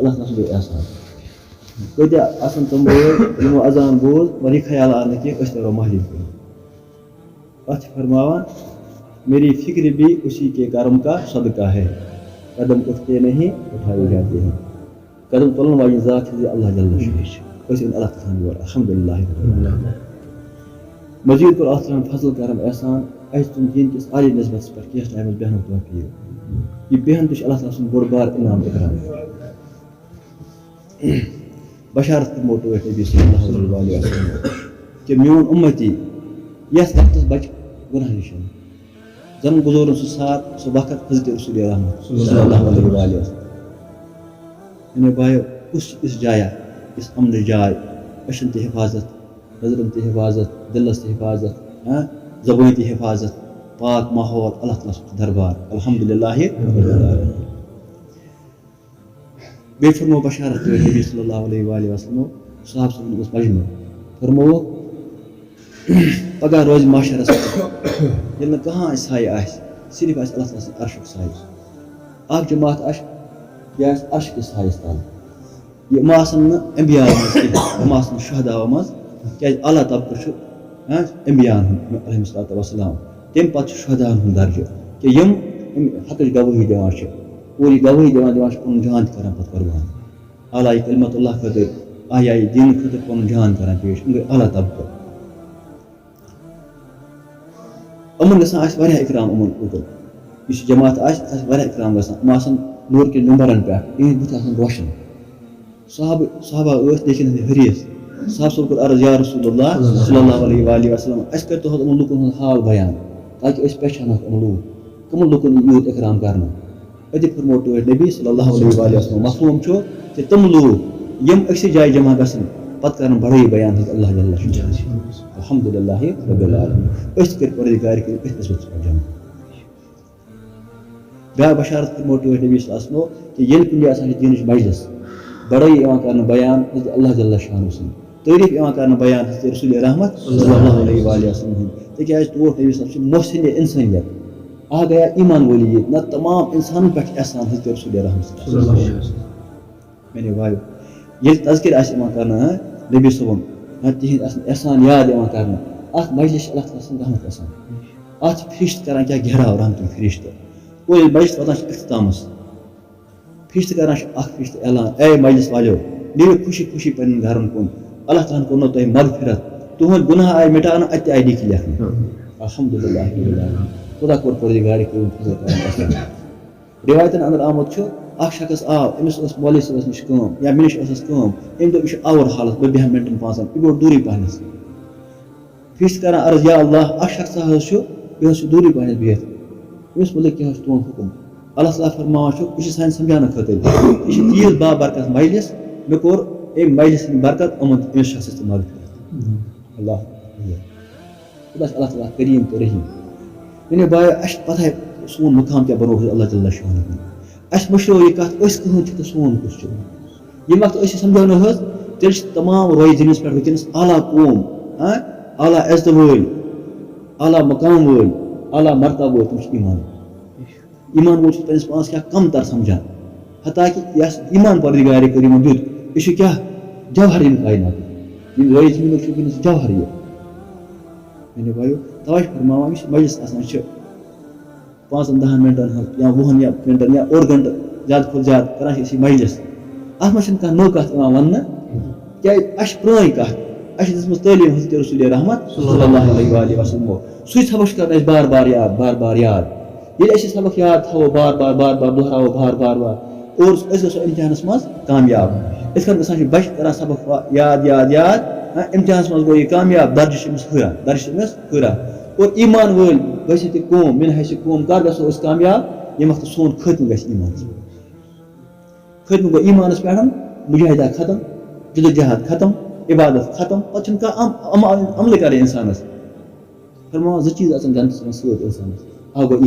اللہ تعالیٰ سُنٛدُے احسان کۭتیاہ آسان تِم بٲژ یِمو اذان بوٗز مگر یہِ خیال آو نہٕ کینٛہہ أسۍ نیرو مسجد کُن اَتھ چھِ فرماوان میری فکر بھی اسی کے کرم کا صدقہ ہے قدم اٹھتے نہیں اٹھائے جاتے ہیں قدم تُلن واجیٚنۍ ذات چھِ اللہ جل شانہ أسۍ اللہ تعالیٰ یور الحمدللہ مزیٖد کوٚر اَتھ ترٛاوان فضل کرم احسان اَسہِ تُل دیٖن کِس عالی نسبتس پٮ۪ٹھ کینٛہہ ٹایمَس بیٚہنُک توفیٖق یہِ بیٚہن تہِ چھُ اللہ تعالیٰ سُنٛد بوٚڑ بار انعام اِکرام بشارت کرمو ٹوٹھ نبی صلی اللہ علیہ وسلم کہ میون اُمتی یتھ وقتس بچہِ گۄناہ نِش زن گُزورُن سُہ ساتھ سُہ وقت حضرت رسول رحمت صلی اللہ علیہ وسلم میٛانیو بایو کُس چھِ یِژھ جایا یِژھ امنٕچ جاے أچھن تہِ حفاظت نظرن تہِ حفاظت دِلس تہِ حفاظت زبٲنۍ تہِ حفاظت پاک ماحول اللہ تعالیٰ سُنٛد دربار الحمدللہ بیٚیہِ فرمو بشارت نبی صلی اللہ علیہ وسلم صحاب صٲبن اوس مجموع فرمووُکھ پگاہ روزِ معاشرس ییٚلہِ نہٕ کانٛہہ سایہِ آسہِ صرف آسہِ اللہ تعالیٰ سٕنٛدِ عرشُک سایہِ اکھ جماعت آسہِ یہِ آسہِ عرش کِس سایس تل یِم آسن نہٕ انبیاہن منٛز کینٛہہ یِم آسن شہداہو منٛز کیٛازِ اعلیٰ طبقہٕ چھُ انبیاہن ہُنٛد علیہم الصلوٰتُ وسلام تمہِ پتہٕ چھُ شہداہن ہُنٛد درجہٕ کہِ یِم حقٕچ گوٲہی دِوان چھِ اور یہِ گوٲہی دِوان چھِ پنُن جان تہِ کران پتہٕ قربان اعلیٰ کلمت اللہ خٲطرٕ آیا دیٖنہٕ خٲطرٕ پنُن جان کران پیش یِم گٔے اعلیٰ طبقہٕ یِمن گژھان آسہِ واریاہ اِکرام یِمن اوٚکُن یُس یہِ جماعت آسہِ اَتھ آسہِ واریاہ اِکرام گژھان یِم آسن نوٗر کٮ۪ن مِمبرن پٮ۪ٹھ یِہٕنٛدۍ بٕتھِ آسان روشن صحابہ ٲسۍ لیکن حریٖص صاحب صٲب کوٚر عرض یا رسول اللہ صلی اللہ علیہ وسلم اَسہِ کٔرۍتو حظ یِمن لُکن ہُنٛد حال بیان تاکہِ أسۍ پہچانہوکھ یِم لوٗکھ کٕمن لُکن یی یوٗت اِکرام کرنہٕ أتی فرمو ٹٲٹھۍ نبی صلی اللہ علیہ وسلم مفہوٗم چھُ کہِ تِم لوٗکھ یِم أکسٕے جایہِ جمع گژھن پتہٕ کرن بڑٲیی بیان حظ اللہ جل الحمدللہ رب العالمین أسۍ کٔرۍ پروردگارِ کٔرِتھ أتھۍ نسبتس پٮ۪ٹھ جمع بیٛاکھ بشارت فرمو ٹٲٹھۍ نبی صلی اللہ علیہ وسلم کہِ ییٚلہِ کُنہِ جایہِ آسان چھِ دیٖنٕچ مجلس بڑٲیی یِوان کرنہٕ بیان حضرت اللہ جل شانہ سٕنٛد تعریٖف یِوان کرنہٕ بیان حضرت رسول رحمت صلی اللہ علیہ وسلم ہُنٛد تِکیٛازِ ٹوٹھ نبی صلی اللہ علیہ وسلم چھُ محسنِ اِنسٲنیت اکھ گٔیا ایٖمان وٲلی ییٚتہِ نتہٕ تمام اِنسانن پٮ۪ٹھ چھِ احسان حضرت رسول رحمت میٛانیو بایو ییٚلہِ تذکر آسہِ یِوان کرنہٕ نبی صٲبُن تِہنٛدۍ آسن احسان یاد یِوان کرنہٕ اتھ مجلس چھِ اللہ تعالیٰ سٕنٛز رحمت آسان اتھ چھِ فرشتہٕ کران کیٛاہ گھیراو رحمتُک فرشتہٕ اور ییٚلہِ مجلس واتان چھِ اختتامس فرشتہٕ کران چھِ اکھ فرشتہٕ اعلان اے مجلس والیو نیٖرِو خوشی خوشی پننٮ۪ن گرن کُن اللہ تعالیٰ ہن کوٚرنو تۄہہِ مغفرت تُہنٛدۍ گُناہ آیہِ مٹاونہٕ اَتہِ تہِ آیہِ نیکی لیکھنہٕ الحمدللہ خدا کوٚر پروردگارِ کٔرِن فضل کرم رِوایتن اندر آمُت چھُ اکھ شخص آو أمِس ٲس مولوی صٲبس نِش کٲم یا مےٚ نِش ٲسٕس کٲم أمۍ دوٚپ یہِ چھُ آوُر حالت بہٕ بیٚہمہٕ مِنٹن پانٛژن یہِ بیوٗٹھ دوٗرٕے پہنس فرشتہٕ کران عرض یا اللہ اکھ شخص حظ چھُ یہِ حظ چھُ دوٗرٕے پہنس بِہِتھ أمِس مُتعلق کیٛاہ حظ چھُ تُہُنٛد حُکُم اللہ تعالیٰ فرماوان چھُ یہِ چھُ سانہِ سمجھاونہٕ خٲطرٕ یہِ چھِ تیٖژ بابرکت مجلس مےٚ کوٚر أمۍ مجلس ہٕنٛدِ برکت أمِس شخصس تہِ مغفرت اللہ خدا چھُ اللہ تعالیٰ کریٖم تہٕ رحیٖم میٛانیو بایو اَسہِ چھِ پتہے سون مقام کیٛاہ بنوو اللہ جل شانہ اَسہِ مٔشرو یہِ کتھ أسۍ کٕہٕنۍ چھِ تہٕ سون کُس چھُ ییٚمہِ وقتہٕ أسۍ یہِ سمجھاونہٕ حظ تیٚلہِ چھِ تمام رویہِ زٔمیٖنس پٮ۪ٹھ وٕنکیٚنس اعلیٰ قوم اعلیٰ عزتہٕ وٲلۍ اعلیٰ مقام وٲلۍ اعلیٰ مرتبہٕ وٲلۍ تِم چھِ ایٖمان وول چھُ پننِس پانس کیٛاہ کم تر سمجھان حتاکہِ یس ایٖمان پروردگارِ کٔر یِمن دیُت یہِ چھُ کیٛاہ جوہر ییٚمہِ کایناتُک یِم رویہِ زٔمیٖنُک چھُ وٕنکیٚنس جوہر یہِ میٛانیو بایو توے چھُ فرماوان یُس مجلس آسان چھِ 5-10 مِنٹن ہٕنٛز یا 20 مِنٹن یا اوٚڑ گنٹہٕ زیادٕ کھۄتہٕ زیادٕ کران چھِ أسۍ یہِ مجلس اتھ منٛز چھنہٕ کانٛہہ نٔو کتھ یِوان وننہٕ کیٛازِ اَسہِ چھِ پرٲنۍ کتھ اَسہِ چھِ دِژمٕژ تعلیٖم حضرت رسول رحمت صلی اللہ علیہ وسلمو سُے سبق چھُ کران اَسہِ بار بار یاد ییٚلہِ أسۍ یہِ سبق یاد تھاوو بار بار دۄہراوو بار اور أسۍ گژھو امتحانس منٛز کامیاب یِتھ کٔنۍ گژھان چھِ بچہِ کران سبق یاد امتحانس منٛز گوٚو یہِ کامیاب درجہٕ چھِ أمِس ہُران اور ایٖمان وٲلۍ گٔژھِتھ یہِ قوم مِنہِ حیث قوم کر گژھو أسۍ کامیاب ییٚمہِ وقتہٕ سون خٲتمہٕ گژھِ ایٖمانس خٲتمہٕ گوٚو ایٖمانس پٮ۪ٹھ مُجاہدہ ختم جدوجہد ختم عبادت ختم پتہٕ چھُنہٕ کانٛہہ عملٕے کرٕنۍ اِنسانس فرماوان 2 چیٖز آسان جنتس منٛز سۭتۍ اِنسانس اکھ گوٚو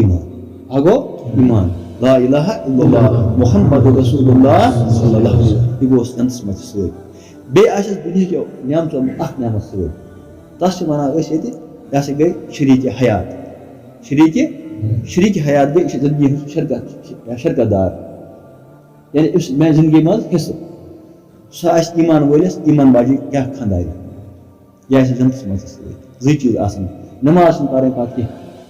ایٖمان لا الہ الا اللہ محمد رسول اللہ صلی اللہ علیہ وسلم یہِ گوٚو جنتس منٛز تہِ سۭتۍ بیٚیہِ آسٮ۪س دُنہِکیو نعمتو منٛز اکھ نعمت سۭتۍ تتھ چھِ ونان أسۍ ییٚتہِ یہِ ہسا گٔے شریٖکہِ حیات گٔے یہِ چھِ زندگی ہٕنٛز شرکت دار یعنی اس میں زندگی مز حصہ سو آس ایمان ولس ایمان باجی کیا خانداری یہ آس جنتس مز زی چیز آسان نماز پڑھیں پتہ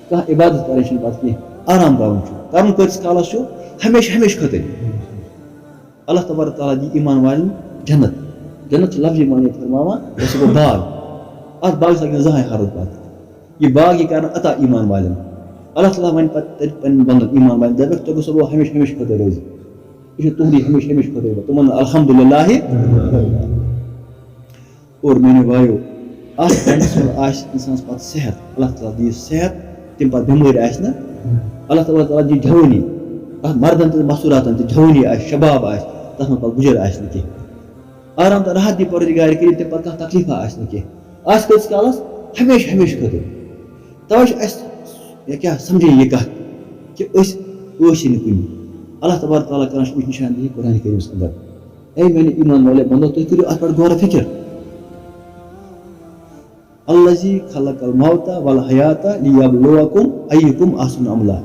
کھانا عبادت کریں پتہ آرام کرن کتس کالس ہمیشہ ہمیشہ خاطر اللہ تبارک تعالیٰ دی ایمان والن جنت جنت لفظی معنی فرماوان یہ گو باغ ات باغ لگہ زہاں حرد پتہ یہ باغ یہ کرنا عطا ایمان والن اللہ تعالیٰ ون پتہ پن بندن ایمان والن دپک تو گو ہمیشہ ہمیشہ خاطر روز یہ تہدی ہمیشہ ہمیشہ خاطر تمن الحمدللہ اور میرے بھائیو ات بینڈس آس انسان پتہ صحت اللہ تعالیٰ دی صحت تم پتہ بیمار آس نا اللہ تبارک تعالیٰ دی جوانی مردن تو مسوراتن تو جوانی آس شباب آس تس من پتہ گزر آس کی آرام تو راحت دی پروردگار کری تم پتہ کانٛہہ تکلیفہ آس کی آس کتس کالس ہمیشہ ہمیشہ خاطر توے اس کیا سمجھے یہ کت کہ ٲسی نہٕ کُنہِ اللہ تبارک تعالیٰ کران اَمِچ نشاندہی قرآن کریمس اندر اے میانہِ ایمان والے بندو تُہۍ کٔرِو اتھ پٮ۪ٹھ غور و فکر الذی خلق الموت والحیات لیبلوکم ایکم احسن عملا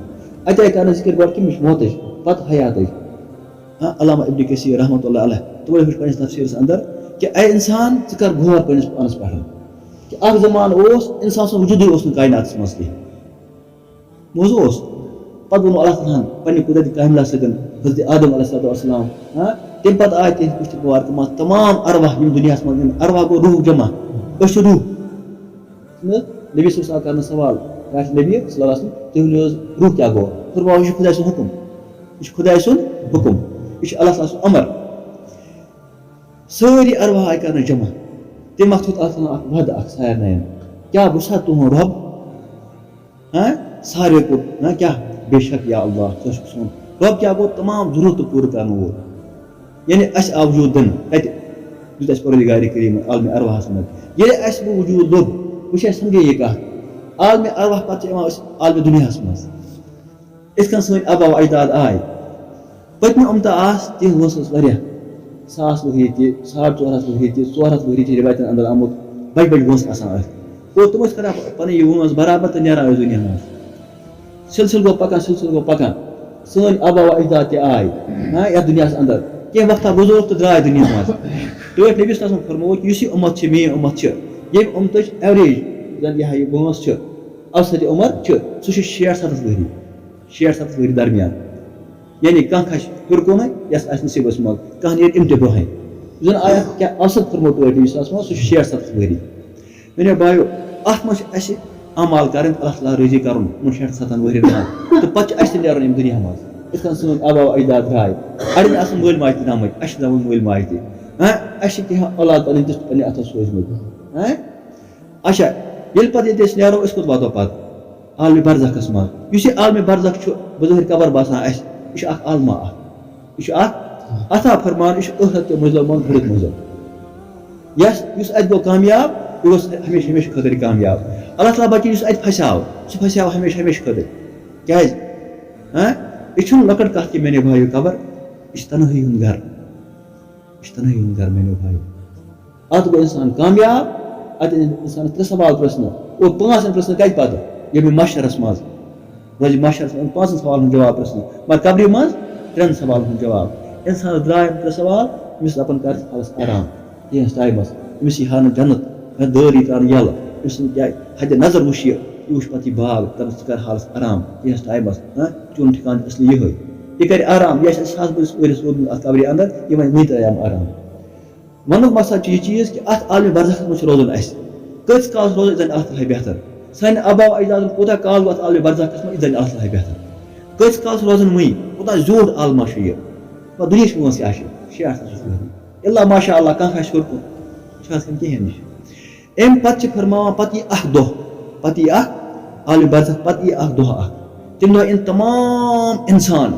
اتے کرنا ذکر گۄڈٕ کٔمِچ موتٕچ پتہٕ حیاتٕچ علامہ ابن کثیر رحمۃ اللہ علیہ تِمو لیوٚکھ پننِس تفسیرس اندر کہ اے انسان ژٕ کر غور پننِس پانس پٮ۪ٹھ کہ اکھ زمان اوس انسان سُنٛد وجوٗدٕے اوس نہٕ کائناتس منٛز کینٛہہ موضوع اوس پتہٕ ووٚن اللہ تعالیٰ ہن پننہِ قدرتِ کاملہ سۭتۍ حضرت آدم علیہ السلام تمہِ پتہٕ آیہِ تِہنٛدِ پُشتہِ مبارکہٕ منٛز تمام ارواح یِم دُنیاہس منٛز یِم ارواح گوٚو روح جمع أسۍ چھِ روح نبی صلی اللہ علیہ وسلم کرنا سوال نبی صلی اللہ علیہ وسلم تُہۍ ؤنِو حظ روح کیٛاہ گوٚو فرماو یہِ چھُ خۄداے سُنٛد حُکُم یہ خدائے سُنٛد حُکُم یہ اللہ تعالیٰ سُنٛد امر سٲری ارواح آیہِ کرنہٕ جمع تمہِ وقتہٕ ہیوٚت اللہ تعالیٰ اکھ وعدٕ اکھ سارنٕے کیٛاہ بہٕ چھُسا تُہُنٛد رۄب ساروے کوٚر کیٛاہ بے شک یا اللہ ژٕ چھُکھ سون رۄب کیٛاہ گوٚو تمام ضروٗرتہٕ پوٗرٕ کرنہٕ وول یعنی اَسہِ آو وجوٗد دِنہٕ کتہِ دیُت اَسہِ پروردگارِ کریٖم عالمِ ارواحس منٛز ییٚلہِ اَسہِ وۄنۍ وجوٗد لوٚب وٕچھ اَسہِ سمجھے یہِ کتھ عالمِ ارواح پتہٕ چھِ یِوان أسۍ عالمِ دُنیاہس منٛز یِتھ کٔنۍ سٲنۍ آبا و اجداد آے پٔتمہِ اُمتہٕ آسہٕ تِہنٛز وٲنٛس ٲس واریاہ 1000 ؤری تہِ 450 ؤری تہِ 400 ؤری چھِ رِوایتن اندر آمُت بجہِ بجہِ وٲنٛس آسان ٲسۍ اور تِم ٲسۍ کران پنٕنۍ یہِ وٲنٛس برابر تہٕ نیران ٲسۍ دُنیا منٛز سلسلہٕ گوٚو پکان سٲنۍ آبا و اجداد تہِ آے یتھ دُنیاہس اندر کینٛہہ وقتہ گُزور تہٕ درٛاے دُنیا منٛز ٹٲٹھۍ نبی صلی اللہ علیہ وسلم فرمووُکھ یُس یہِ اُمت چھِ میٲنۍ اُمت چھِ ییٚمہِ اُمتٕچ ایوریج زن یہِ وٲنٛس چھِ اوسط عمر چھِ سُہ چھُ 60-70 ؤری 60-70 ؤری درمیان یعنی کانٛہہ کھسہِ ہیوٚر کُنٕے یس آسہِ نصیٖبس منٛز کانٛہہ نیرِ اَمہِ تہِ برونٛہٕے یُس زن آیا کیٛاہ اوسط فرموو ٹٲٹھۍ نبی صلی اللہ علیہ وسلم سُہ چھُ 60-70 ؤری میٲنیو بایو اتھ منٛز چھِ اَسہِ عمال کرٕنۍ اللہ تعالیٰ رٲضی کرُن یِمن 60-70 ؤرین منٛز تہٕ پتہٕ چھُ اَسہِ تہِ نیرُن اَمہِ دُنیا منٛز یِتھ کٔنۍ سٲنۍ آبا و اجداد درٛاے اڑٮ۪ن آسن مٲلۍ ماجہِ تہِ درٛامٕتۍ اَسہِ چھِ درٛامٕتۍ مٲلۍ ماجہِ تہِ اَسہِ چھِ کینٛہہ اولاد پنٕنۍ تہِ پننہِ اتھو سوٗزمٕتۍ اچھا ییٚلہِ پتہٕ ییٚتہِ أسۍ نیرو أسۍ کوٚت واتو پتہٕ عالمِ برزخس منٛز یُس یہِ عالمِ برزخ چھُ بظٲہِر قبر باسان اَسہِ یہِ چھُ اکھ عالما اکھ یہِ چھُ اکھ عطا فرمان یہِ چھُ ٲخرت تہِ مٔنزِل منٛز مٔنزِل یُس اَتہِ گوٚو کامیاب یہِ گوٚژھ ہمیشہِ ہمیشہِ خٲطرٕ کامیاب اللہ تعالیٰ بچٲیِن یُس اَتہِ پھسیو سُہ پھسیو ہمیشہِ ہمیشہِ خٲطرٕ کیٛازِ یہِ چھُنہٕ لۄکٕٹ کتھ کہِ میٲنیو بایو قبر یہِ چھُ تنہٲیی ہُنٛد گرٕ یہِ چھُ تنہٲیی ہُنٛد گرٕ میٲنیو بایو اتھ گوٚو انسان کامیاب اتہِ انسانس 3 سوال پرژھنہٕ اور 5 پرژھنہٕ کتہِ پتہٕ ییٚمہِ محشرس منٛز روزِ محشرس منٛز 5 سوالن ہُنٛد جواب پرژھنہٕ مگر قبرِ منٛز 3 سوالن ہُنٛد جواب انسانس درٛاے 3 سوال أمِس دپان کر حالس آرام کینٛہس ٹایمس أمِس یی ہا نہٕ جنت دٲر یی ترٛاونہٕ یَلہٕ أمِس کیٛاہ حدِ نظر وٕچھ یہِ وٕچھ پتہٕ یہِ باغ دپس ژٕ کر حالس آرام کینٛہس ٹایمس چون ٹھِکانہٕ اصلی یِہوے یہِ کرِ آرام یہِ آسہِ اَسہِ 1000 ؤرِس روٗدمُت اتھ قبرِ اندر یہِ وۄنۍ وٕنۍ ترٛایام آرام وننُک مقصد چھُ یہِ چیٖز کہِ اتھ عالمِ برزخس منٛز چھُ روزُن اَسہِ کۭتِس کالس روزِ زن اللہ تعالیٰ بہتر سانہِ آبا و اجدادن کوٗتاہ کال گوٚو اتھ عالمِ برزخس منٛز یہِ زن اللہ تعالیٰ بہتر کۭتِس کالس روزن وٕنۍ کوٗتاہ زیوٗٹھ عالما چھُ یہِ دُنہِچ وٲنٛس کیٛاہ چھِ 60-70 ؤری اللہ ماشاء اللہ کانٛہہ کھسہِ ہیوٚر کُن چھُ آسان کِہینۍ نِش اَمہِ پتہٕ چھِ فرماوان پتہٕ یی اکھ دۄہ پتہٕ یی اکھ عالمِ برزخ پتہٕ یی اکھ دۄہ اکھ تمہِ دۄہ یِن تمام انسان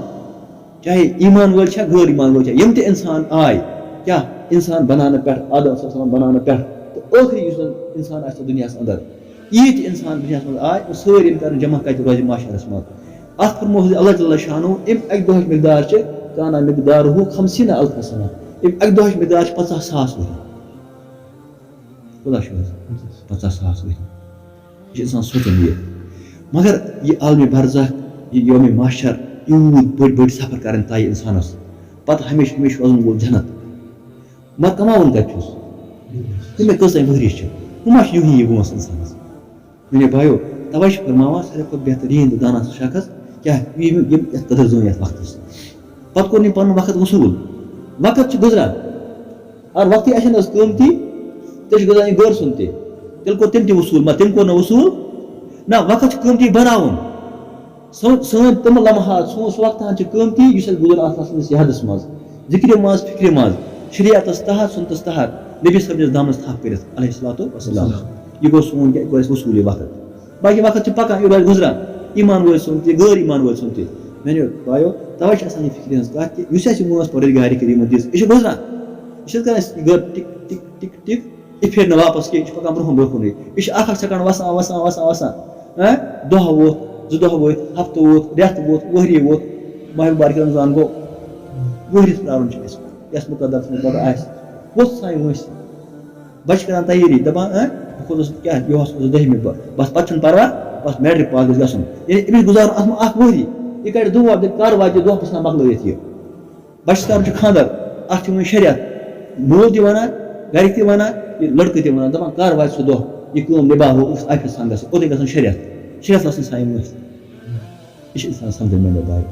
چاہے ایٖمان وٲلۍ چھا غٲر ایٖمان وٲلۍ چھا یِم تہِ انسان آے کیٛاہ انسان بناونہٕ پٮ۪ٹھ آدم صلی اللہ علیہ وسلم بناونہٕ پٮ۪ٹھ تہٕ ٲخری یُس زن انسان آسہِ دُنیاہس اندر ییٖتۍ انسان دُنیاہس منٛز آے تِم سٲری یِن کرنہٕ جمع کتہِ روزِ محشرس منٛز اتھ فرموو حضرت اللہ جل شانہ اَمہِ اکہِ دۄہٕچ مقدار چھِ کانا مقدارُہ 50 ألف سنہ اَمہِ اکہِ دۄہٕچ مقدار چھِ 50,000 ؤری کوٗتاہ چھُ حظ 50,000 ؤری یہِ چھُ انسان سونٛچان یہِ مگر یہِ عالمِ برزخ یہِ یومِ محشر یوٗت بٔڑۍ بٔڑۍ سفر کرٕنۍ طے انسانس پتہٕ ہمیشہِ ہمیشہِ روزن وول جنت ما کماوُن کتہِ چھُس تٔمۍ کۭژاہ ؤہرِش چھِ ہُہ ما چھُ یِہُے یہِ وٲنٛس اِنسانس میٛانیو بایو تَوَے چھِ فرماوان ساروی کھۄتہٕ بہتریٖن تہٕ دانا سُہ شخص کیٛاہ یِم یَتھ قدر زٲنۍ یَتھ وقتس پتہٕ کوٚر نہٕ پنُن وقت وصوٗل وقت چھُ گُزران اگر وقتٕے آسہِ نہٕ حظ قۭمتی تیٚلہِ چھُ گژھان یہِ غٲر سُنٛد تہِ تیٚلہِ کوٚر تٔمۍ تہِ وصوٗل مگر تٔمۍ کوٚر نہٕ وصوٗل نہ وقت چھُ قۭمتی بناوُن سٲنۍ تِم لمحات سون سُہ وقتان چھِ قۭمتی یُس اَسہِ گُزر آسان سٲنِس یادس منٛز ذِکرِ منٛز فِکرِ منٛز شریعتس تحت سُنتس تحت نبی صٲبنِس دامنس تھپھ کٔرِتھ علیہ الصلاتُ وسلام یہِ گوٚو سون یہِ گوٚو اَسہِ وصوٗل یہِ وقت باقٕے وقت چھُ پکان یہِ روزِ گُزران ایٖمان وٲلۍ سُنٛد تہِ غٲر ایٖمان وٲلۍ سُنٛد تہِ میٛانیو بایو تَوَے چھِ آسان یہِ فِکرِ ہٕنٛز کَتھ کہِ یُس اَسہِ یہِ وٲنٛس پروردگارِ کریٖمن دِژ یہِ چھِ گُزران یہِ چھِ کران أسۍ غٲر ٹِک ٹِک ٹِک ٹِک یہِ پھِرِ نہٕ واپس کینٛہہ یہِ چھُ پکان برونٛہہ برونٛہہ کُنٕے یہِ چھِ اکھ سیکنڈ وسان وسان وسان وسان دۄہ ووت 2 دۄہ وٲتۍ ہفتہٕ ووت رٮ۪تھ ووت ؤہری ووت ماہِ مُبارک رمضان گوٚو ؤہرِس پرٛارُن چھُ اَسہِ یۄس مُقدس پتہٕ آسہِ ووٚتھ سانہِ وٲنٛسہِ بچہِ کران تیٲری دپان بہٕ کھوٚتُس کیٛاہ یِہُس کھوٚتُس 10مہِ بس پتہٕ چھُنہٕ پرواے بس میٹرِک پاس گژھِ گژھُن یعنی أمِس گُزارُن اتھ منٛز اکھ ؤہری یہِ کڑِ دۄہ دپہِ کر واتہِ دۄہ بہٕ ژھٕنان مۄکلٲیِتھ یہِ بچس کرُن چھُ خانٛدر اتھ چھُ وۄنۍ شریعت مول تہِ ونان گرِکۍ تہِ ونان یہِ لڑکہٕ تہِ ونان دپان کر واتہِ سُہ دۄہ یہِ کٲم نِباوو أسۍ آفِس سان گژھو اوٚتُے گژھن شریعت آسٕنۍ سانہِ وٲنٛسہِ یہِ چھُ اِنسان سمجھن میٛانیو بایو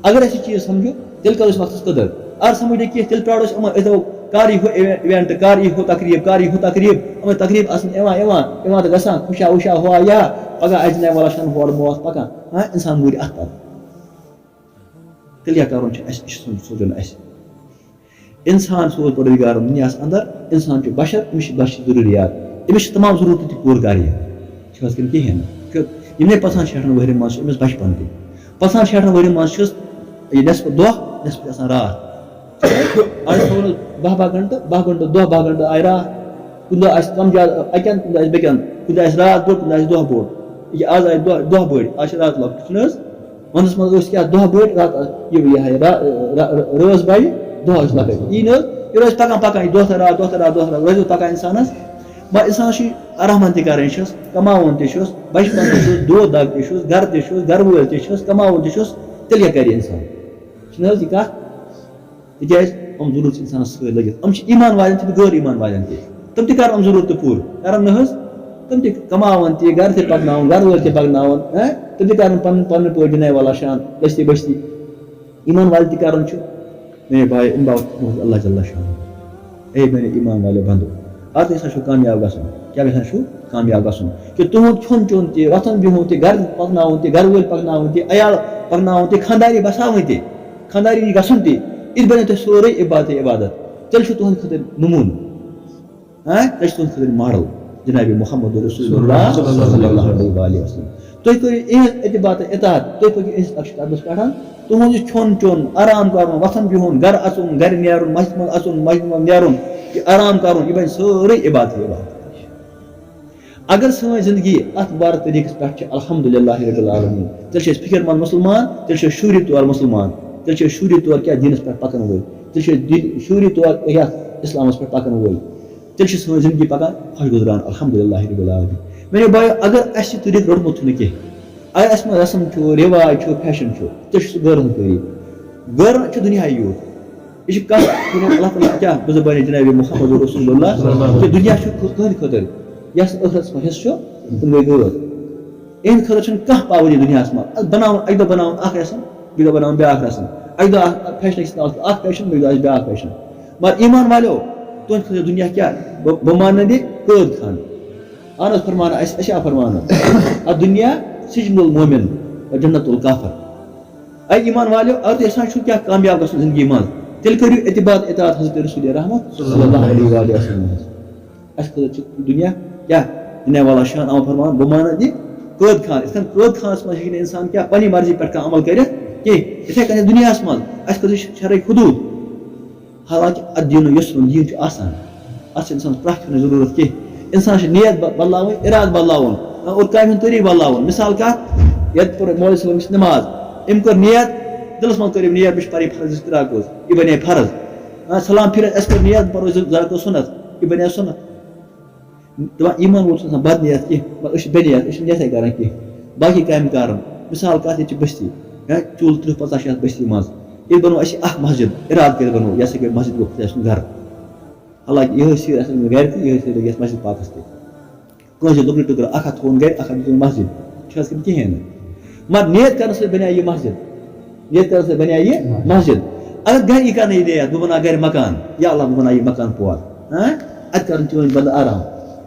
اگر أسۍ یہِ چیٖز سمجھو تیٚلہِ کرو أسۍ وقتس قدر اگر سمجھ نہٕ کینٛہہ تیٚلہِ پرٛارو أسۍ یِمن أسۍ دپو کر یی ہُہ اِوینٹ کر یی ہُہ تقریٖب کر یی ہُہ تقریٖب یِمن تقریٖب آسن یِوان تہٕ گژھان خوشا وُشا ہُہ یا پگاہ آسہِ جناب والا چھنہٕ ہورٕ موت پکان اِنسان موٗرِ اتھ پتہٕ تیٚلہِ کیٛاہ کرُن چھُ اَسہِ یہِ چھُ سونٛچُن اَسہِ اِنسان سوز پروردگارن دُنیاہس انٛدر اِنسان چھُ بشر أمِس چھِ بشر ضروٗریات أمِس چھِ تمام ضروٗرتہٕ تہِ پوٗرٕ کرٕنۍ چھِ حظ کِنہٕ کِہیٖنۍ نہٕ یِمنٕے 50-60 ؤہرین منٛز چھُ أمِس بچپن تہِ 50-60 ؤہرین منٛز چھُس یہِ نٮ۪صف دۄہ نٮ۪صف آسان راتھ آز تھاوو 12 گنٹہٕ دۄہ 12 گنٹہٕ آیہِ راتھ کُنہِ دۄہ آسہِ کم زیادٕ اَکٮ۪ن کُنہِ دۄہ آسہِ بیٚکٮ۪ن کُنہِ دۄہ آسہِ راتھ بوٚڑ کُنہِ دۄہ آسہِ دۄہ بوٚڑ یہِ آز آسہِ دۄہ بٔڑۍ آز چھِ راتھ لۄکٕٹ چھُنہٕ حظ ونٛدس منٛز ٲسۍ کیٛاہ دۄہ بٔڑۍ راتھ یہِ رٲژ بَجہِ دۄہ ٲسۍ لۄکٕٹۍ یی نہٕ حظ یہِ روزِ پکان یہِ دۄہ تہٕ راتھ روزِ پکان اِنسانس مگر اِنسانس چھُ آرامن تہِ کرٕنۍ چھُس کماوُن تہِ چھُس بچپن تہِ چھُس دود دگ تہِ چھُس گرٕ تہِ چھُس گرٕ وٲلۍ تہِ چھُس کماوُن تہِ چھُس تیٚلہِ کیٛاہ کرِ اِنسان چھُنہٕ حظ یہِ کتھ تِکیٛازِ یِم ضروٗرت چھِ اِنسانس سۭتۍ لٔگِتھ یِم چھِ ایٖمان والٮ۪ن تہِ غٲر ایٖمان والٮ۪ن تہِ تِم تہِ کرن یِم ضروٗرتہٕ پوٗرٕ کرن نہٕ حظ تِم تہِ کماوان تہِ گرٕ تہِ پکناوان گرٕ وٲلۍ تہِ پکناوان تِم تہِ کرن پنٕنۍ پٲٹھۍ جناب والا شان بستی بستی ایٖمان والہِ تہِ کران چھُ میٛٲنۍ باے اَمہِ باپتھ اللہ جل شان اے میٛانیو ایٖمان والیو بنٛدو اتھ ہسا چھُ کامیاب گژھُن کیٛاہ گژھان چھُ کامیاب گژھُن کہِ تُہُنٛد کھیوٚن چیوٚن تہِ وۄتھُن بِہُن تہِ گرٕ پکناوُن تہِ گرٕ وٲلۍ پکناوُن تہِ عیال پکناوُن تہِ خانٛداری بساوٕنۍ تہِ خانٛداری نِش گژھُن تہِ یہِ بنیو تۄہہِ سورُے عبادت تیٚلہِ چھُ تُہنٛدِ خٲطرٕ نموٗنہٕ تیٚلہِ چھُ تُہنٛدِ خٲطرٕ ماڈل جناب محمد رسول اللہ صلی اللہ علیہ وسلم تُہۍ کٔرِو یِہنٛز اطاعت تُہۍ پٔکِو یِہنٛدِس نقشہِ قدمس پٮ۪ٹھ تُہُنٛد یہِ کھیوٚن چیوٚن آرام کرُن وۄتھُن بِہُن گرٕ اژُن گرِ نیرُن مسجد منٛز اژُن مسجد منٛز نیرُن یہِ آرام کرُن یہِ بنہِ سٲرٕے عبادت اگر سٲنۍ زندگی اتھ بارٕ طریٖقس پٮ۪ٹھ چھِ الحمدُاللہ ربِ العالمیٖن تیٚلہِ چھِ أسۍ فِکر منٛد مُسلمان تیٚلہِ چھِ أسۍ شوٗرِ طور مُسلمان تیٚلہِ چھِ أسۍ شوٗرِ طور کیٛاہ دیٖنس پٮ۪ٹھ پکن وٲلۍ تیٚلہِ چھِ أسۍ شوٗرِ طور یتھ اسلامس پٮ۪ٹھ پکن وٲلۍ تیٚلہِ چھِ سٲنۍ زندگی پکان خۄش گُزران الحمدُاللہ ربِ العالمیٖن میٛانیو بایو اگر اَسہِ یہِ طریٖقہٕ روٚٹمُت چھُنہٕ کینٛہہ اگر اَسہِ منٛز رسم چھُ رِواج چھُ فیشن چھُ تیٚلہِ چھُ سُہ غٲرن ہُنٛد طریٖقہٕ غٲرن چھُ دُنیاہٕے یوت یہِ چھِ کتھ اللہ تعالیٰ کیٛاہ بُزربانہِ جناب محمد رسول اللہ کہِ دُنیا چھُ کٕہٕنٛدِ خٲطرٕ یۄس ٲخرتس منٛز حِصہٕ چھُ تِم گٔے غٲر یِہنٛدِ خٲطرٕ چھُنہٕ کانٛہہ پابندی دُنیاہس منٛز بناوُن اَکہِ دۄہ بناوُن اکھ رسم بیٚیہِ دۄہ بناوُن بیاکھ رسم اَکہِ دۄہ فیشن أکِس ناوَس اکھ فیشن بیٚیہِ دۄہ آسہِ بیاکھ فیشن مگر ایٖمان والیو تُہنٛدِ خٲطرٕ دُنیا کیٛاہ بہٕ ماننہٕ دِ قٲد خانہٕ اہن حظ فرمانا اَسہِ آو فرماونہٕ اَتھ دُنیا سجن المومن و جنت الکافر اے ایٖمان والیو اگر تُہۍ یژھان چھُو کیٛاہ کامیاب گژھُن زندگی منٛز تیٚلہِ کٔرِو اطاعت حضرت رسول رحمت صلی اللہ علیہ وسلم اَسہِ خٲطرٕ چھُ دُنیا کیٛاہ جناب والا شان آو فرماوان بہٕ مانہٕ دِ قٲد خان یِتھ کٔنۍ قٲد خانس منٛز ہیٚکہِ نہٕ اِنسان کیٛاہ پننہِ مرضی پٮ۪ٹھ کانٛہہ عمل کٔرِتھ کینٛہہ یِتھے کٔنۍ دُنیاہس منٛز اَسہِ خٲطرٕ چھِ شرعی حدوٗد حالانکہِ اتھ دیٖنُک یُسرُن دیٖن چھُ آسان اتھ چھِ اِنسانس پرٛٮ۪تھ کُنہِ ضروٗرت کینٛہہ اِنسان چھِ نیت بدلاوٕنۍ اِرادٕ بدلاوُن اور کامہِ ہُنٛد طریٖقہٕ بدلاوُن مِثال کتھ ییٚتہِ پوٚر مولوی صٲبن چھِ نٮ۪ماز أمۍ کٔر نیت دِلس منٛز کٔر أمۍ نیت مےٚ چھِ پرٕنۍ فرض 2 رکٲژ یہِ بنے فرض سلام پھِرِتھ اَسہِ کٔر نیت بہٕ پرو 2 رکٲژ سُنت یہِ بنے سُنت دپان ایٖمان وول چھُنہٕ آسان بد نیت کینٛہہ مگر أسۍ چھِ بے نیت أسۍ چھِنہٕ نیتھے کران کینٛہہ باقٕے کامہِ کران مِثال کتھ ییٚتہِ چھِ بستی چوٗلہٕ 30-50 چھِ یتھ بستی منٛز یہ بنو اسی اخ مسجد اراد کر بنو یہ سا مسجد گو خدا سن گھر حالانکہ یہ سیر اصل گھر تھی یہ سیر یہ مسجد پاکس تھی کون سے لکڑی ٹکر اخ تھون گھر اخ دن مسجد چھس کن کہین مگر نیت کرنے سے بنیا یہ مسجد نیت کرنے سے بنیا یہ مسجد اگر گھر یہ کرنے نیت بہ بنا گھر مکان یا اللہ بہ بنا یہ مکان پور ات کرن چون بند آرام